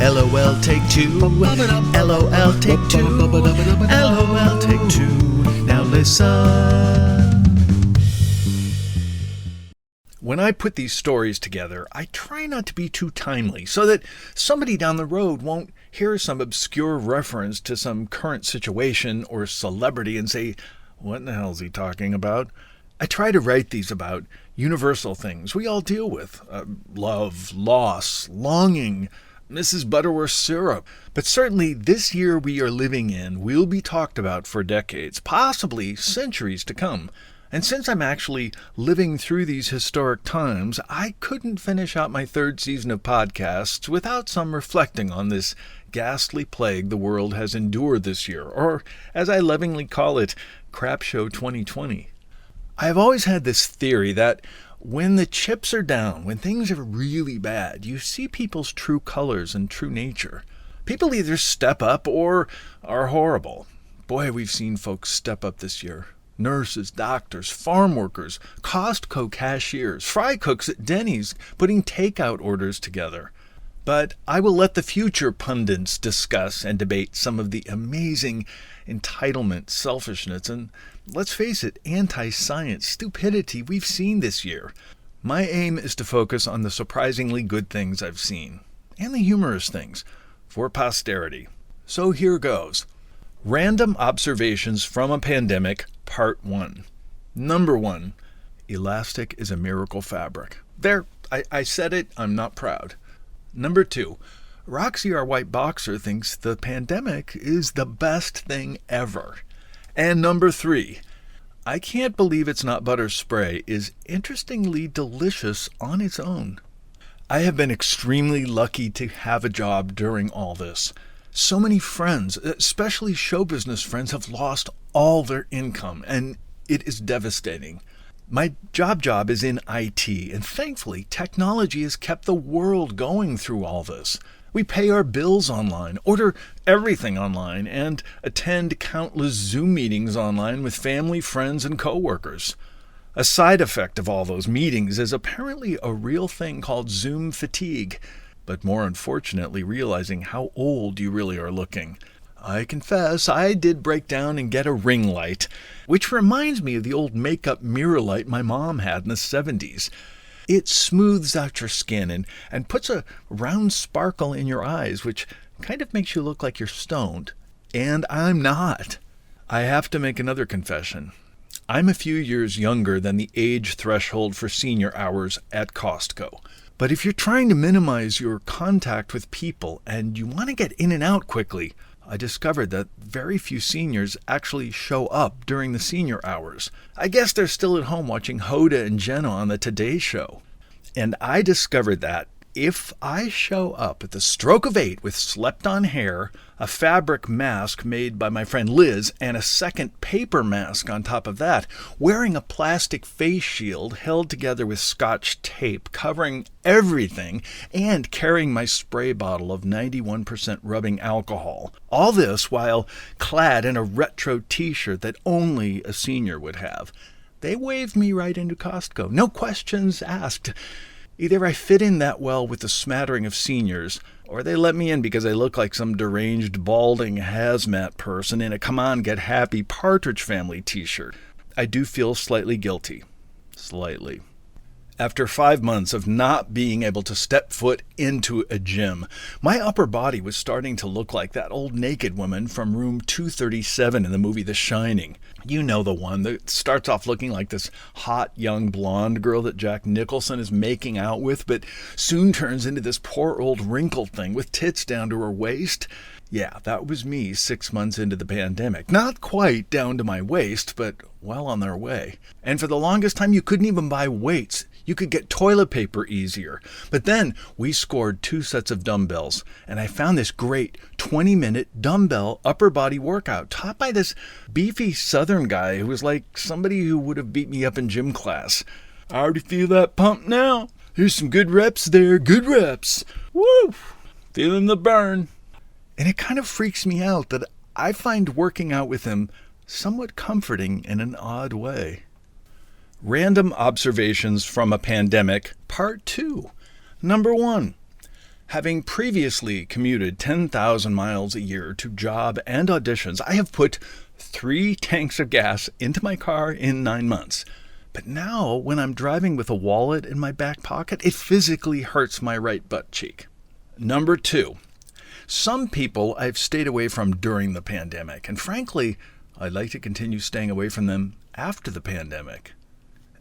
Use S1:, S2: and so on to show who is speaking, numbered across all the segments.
S1: LOL take two. LOL take two. LOL take two. Now listen. When I put these stories together, I try not to be too timely so that somebody down the road won't hear some obscure reference to some current situation or celebrity and say, what in the hell is he talking about? I try to write these about universal things we all deal with. Love, loss, longing, Mrs. Butterworth's syrup. But certainly this year we are living in will be talked about for decades, possibly centuries to come. And since I'm actually living through these historic times, I couldn't finish out my third season of podcasts without some reflecting on this ghastly plague the world has endured this year, or as I lovingly call it, Crap Show 2020. I have always had this theory that when the chips are down, when things are really bad, you see people's true colors and true nature. People either step up or are horrible. Boy, we've seen folks step up this year. Nurses, doctors, farm workers, Costco cashiers, fry cooks at Denny's putting takeout orders together. But I will let the future pundits discuss and debate some of the amazing entitlement, selfishness, and, let's face it, anti-science stupidity we've seen this year. My aim is to focus on the surprisingly good things I've seen, and the humorous things, for posterity. So here goes. Random Observations from a Pandemic, Part 1. Number 1. Elastic is a miracle fabric. There, I said it, I'm not proud. Number 2. Roxy, our white boxer, thinks the pandemic is the best thing ever. And number 3. I can't believe it's not butter spray is interestingly delicious on its own. I have been extremely lucky to have a job during all this. So many friends, especially show business friends, have lost all their income, and it is devastating. My job is in IT, and thankfully, technology has kept the world going through all this. We pay our bills online, order everything online, and attend countless Zoom meetings online with family, friends, and coworkers. A side effect of all those meetings is apparently a real thing called Zoom fatigue, but more unfortunately realizing how old you really are looking. I confess, I did break down and get a ring light, which reminds me of the old makeup mirror light my mom had in the 70s. It smooths out your skin and puts a round sparkle in your eyes, which kind of makes you look like you're stoned. And I'm not. I have to make another confession. I'm a few years younger than the age threshold for senior hours at Costco. But if you're trying to minimize your contact with people and you want to get in and out quickly, I discovered that very few seniors actually show up during the senior hours. I guess they're still at home watching Hoda and Jenna on the Today Show. And I discovered that if I show up at the stroke of 8 with slept-on hair, a fabric mask made by my friend Liz, and a second paper mask on top of that, wearing a plastic face shield held together with Scotch tape covering everything, and carrying my spray bottle of 91% rubbing alcohol. All this while clad in a retro t-shirt that only a senior would have. They waved me right into Costco. No questions asked. Either I fit in that well with the smattering of seniors, or they let me in because I look like some deranged, balding hazmat person in a Come On Get Happy Partridge Family t-shirt. I do feel slightly guilty. Slightly. After 5 months of not being able to step foot into a gym, my upper body was starting to look like that old naked woman from room 237 in the movie The Shining. You know the one that starts off looking like this hot young blonde girl that Jack Nicholson is making out with, but soon turns into this poor old wrinkled thing with tits down to her waist. Yeah, that was me 6 months into the pandemic. Not quite down to my waist, but well on their way. And for the longest time, you couldn't even buy weights. You could get toilet paper easier. But then we scored 2 sets of dumbbells, and I found this great 20-minute dumbbell upper body workout taught by this beefy southern guy who was like somebody who would have beat me up in gym class. I already feel that pump now. There's some good reps there. Good reps. Woo! Feeling the burn. And it kind of freaks me out that I find working out with him somewhat comforting in an odd way. Random Observations from a Pandemic, Part 2. Number 1. Having previously commuted 10,000 miles a year to job and auditions, I have put 3 tanks of gas into my car in 9 months. But now, when I'm driving with a wallet in my back pocket, it physically hurts my right butt cheek. Number 2. Some people I've stayed away from during the pandemic, and frankly, I'd like to continue staying away from them after the pandemic.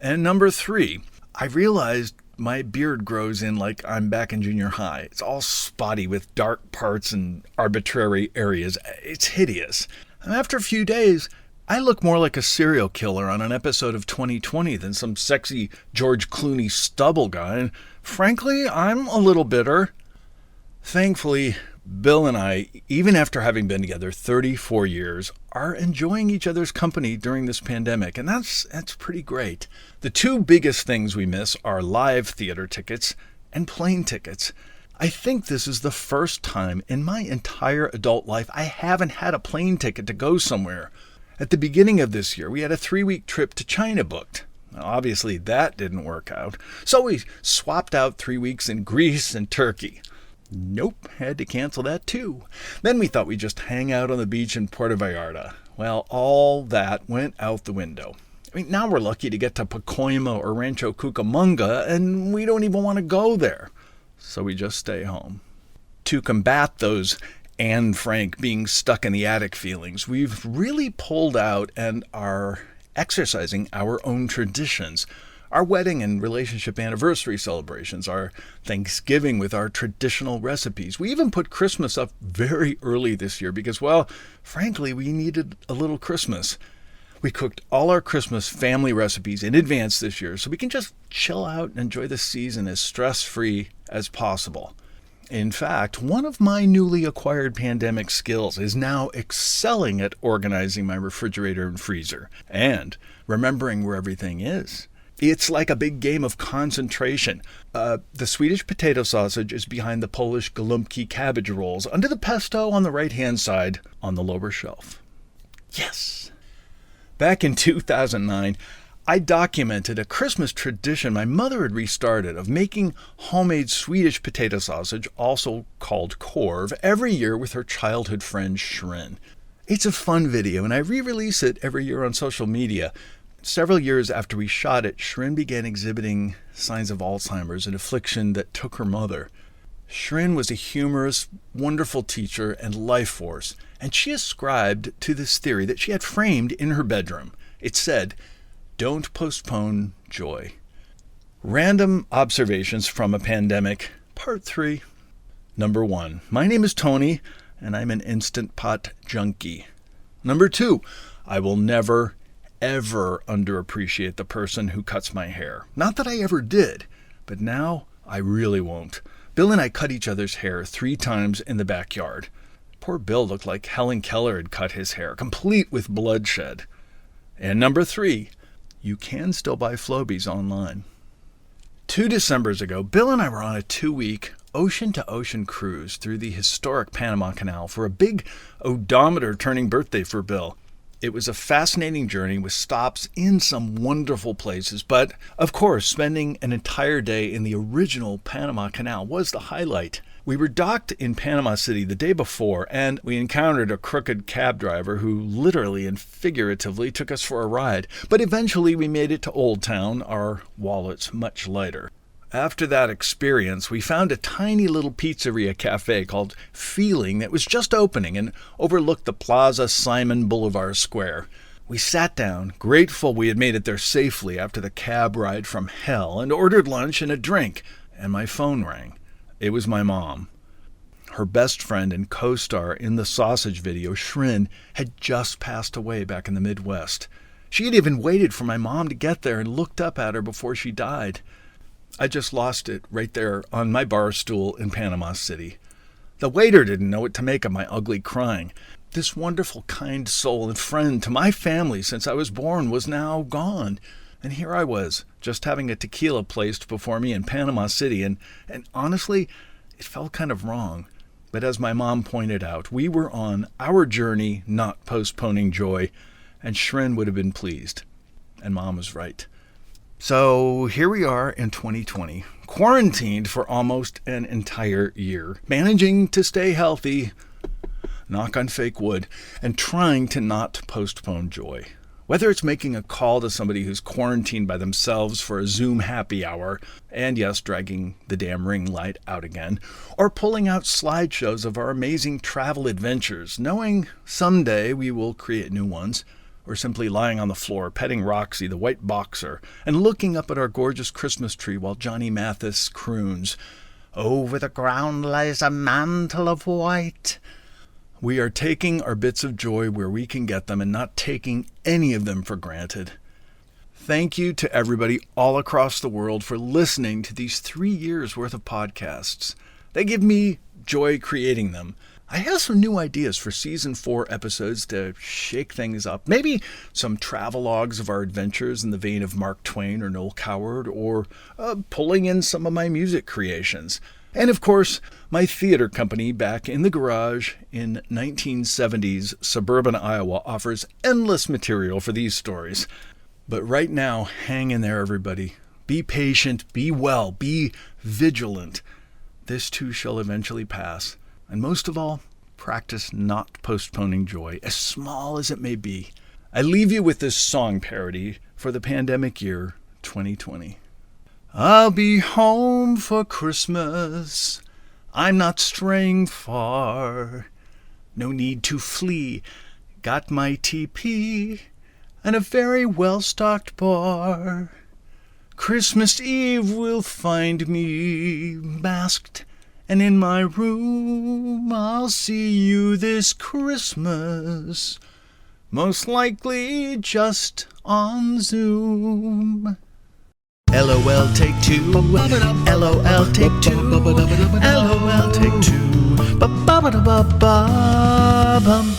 S1: And number 3, I realized my beard grows in like I'm back in junior high. It's all spotty with dark parts and arbitrary areas. It's hideous. And after a few days, I look more like a serial killer on an episode of 2020 than some sexy George Clooney stubble guy. And frankly, I'm a little bitter. Thankfully, Bill and I, even after having been together 34 years, are enjoying each other's company during this pandemic, and that's pretty great. The 2 biggest things we miss are live theater tickets and plane tickets. I think this is the first time in my entire adult life I haven't had a plane ticket to go somewhere. At the beginning of this year, we had a 3-week trip to China booked. Now, obviously, that didn't work out, so we swapped out 3 weeks in Greece and Turkey. Nope, had to cancel that too. Then we thought we'd just hang out on the beach in Puerto Vallarta. Well, all that went out the window. I mean, now we're lucky to get to Pacoima or Rancho Cucamonga, and we don't even want to go there. So we just stay home. To combat those Anne Frank being stuck in the attic feelings, we've really pulled out and are exercising our own traditions. Our wedding and relationship anniversary celebrations, our Thanksgiving with our traditional recipes. We even put Christmas up very early this year because, well, frankly, we needed a little Christmas. We cooked all our Christmas family recipes in advance this year so we can just chill out and enjoy the season as stress-free as possible. In fact, one of my newly acquired pandemic skills is now excelling at organizing my refrigerator and freezer and remembering where everything is. It's like a big game of concentration. The Swedish potato sausage is behind the Polish Gołąbki cabbage rolls, under the pesto on the right-hand side on the lower shelf. Yes! Back in 2009, I documented a Christmas tradition my mother had restarted of making homemade Swedish potato sausage, also called korv, every year with her childhood friend Shrin. It's a fun video, and I re-release it every year on social media. Several years after we shot it, Shrin began exhibiting signs of Alzheimer's, an affliction that took her mother. Shrin was a humorous, wonderful teacher and life force, and she ascribed to this theory that she had framed in her bedroom. It said, "Don't postpone joy." Random observations from a pandemic, part 3. Number 1, my name is Tony, and I'm an Instant Pot junkie. Number 2, I will never ever underappreciate the person who cuts my hair. Not that I ever did, but now I really won't. Bill and I cut each other's hair 3 times in the backyard. Poor Bill looked like Helen Keller had cut his hair, complete with bloodshed. And number 3, you can still buy Flobies online. 2 Decembers ago, Bill and I were on a 2-week ocean-to-ocean cruise through the historic Panama Canal for a big odometer-turning birthday for Bill. It was a fascinating journey with stops in some wonderful places, but of course, spending an entire day in the original Panama Canal was the highlight. We were docked in Panama City the day before, and we encountered a crooked cab driver who literally and figuratively took us for a ride. But eventually we made it to Old Town, our wallets much lighter. After that experience, we found a tiny little pizzeria cafe called Feeling that was just opening and overlooked the Plaza Simon Boulevard Square. We sat down, grateful we had made it there safely after the cab ride from hell, and ordered lunch and a drink, and my phone rang. It was my mom. Her best friend and co-star in the sausage video, Shrin, had just passed away back in the Midwest. She had even waited for my mom to get there and looked up at her before she died. I just lost it right there on my bar stool in Panama City. The waiter didn't know what to make of my ugly crying. This wonderful, kind soul and friend to my family since I was born was now gone. And here I was, just having a tequila placed before me in Panama City, and honestly, it felt kind of wrong. But as my mom pointed out, we were on our journey, not postponing joy, and Shrin would have been pleased. And Mom was right. So here we are in 2020, quarantined for almost an entire year, managing to stay healthy, knock on fake wood, and trying to not postpone joy. Whether it's making a call to somebody who's quarantined by themselves for a Zoom happy hour, and yes, dragging the damn ring light out again, or pulling out slideshows of our amazing travel adventures, knowing someday we will create new ones, or simply lying on the floor, petting Roxy, the white boxer, and looking up at our gorgeous Christmas tree while Johnny Mathis croons, "Over the ground lies a mantle of white." We are taking our bits of joy where we can get them and not taking any of them for granted. Thank you to everybody all across the world for listening to these 3 years worth of podcasts. They give me joy creating them. I have some new ideas for season 4 episodes to shake things up. Maybe some travelogues of our adventures in the vein of Mark Twain or Noel Coward, or pulling in some of my music creations. And of course, my theater company back in the garage in 1970s suburban Iowa offers endless material for these stories. But right now, hang in there, everybody. Be patient, be well, be vigilant. This too shall eventually pass. And most of all, practice not postponing joy, as small as it may be. I leave you with this song parody for the pandemic year 2020. I'll be home for Christmas. I'm not straying far. No need to flee. Got my TP and a very well-stocked bar. Christmas Eve will find me masked, and in my room I'll see you this Christmas. Most likely just on Zoom. LOL take two, LOL take two, LOL take two, ba ba ba ba ba bum.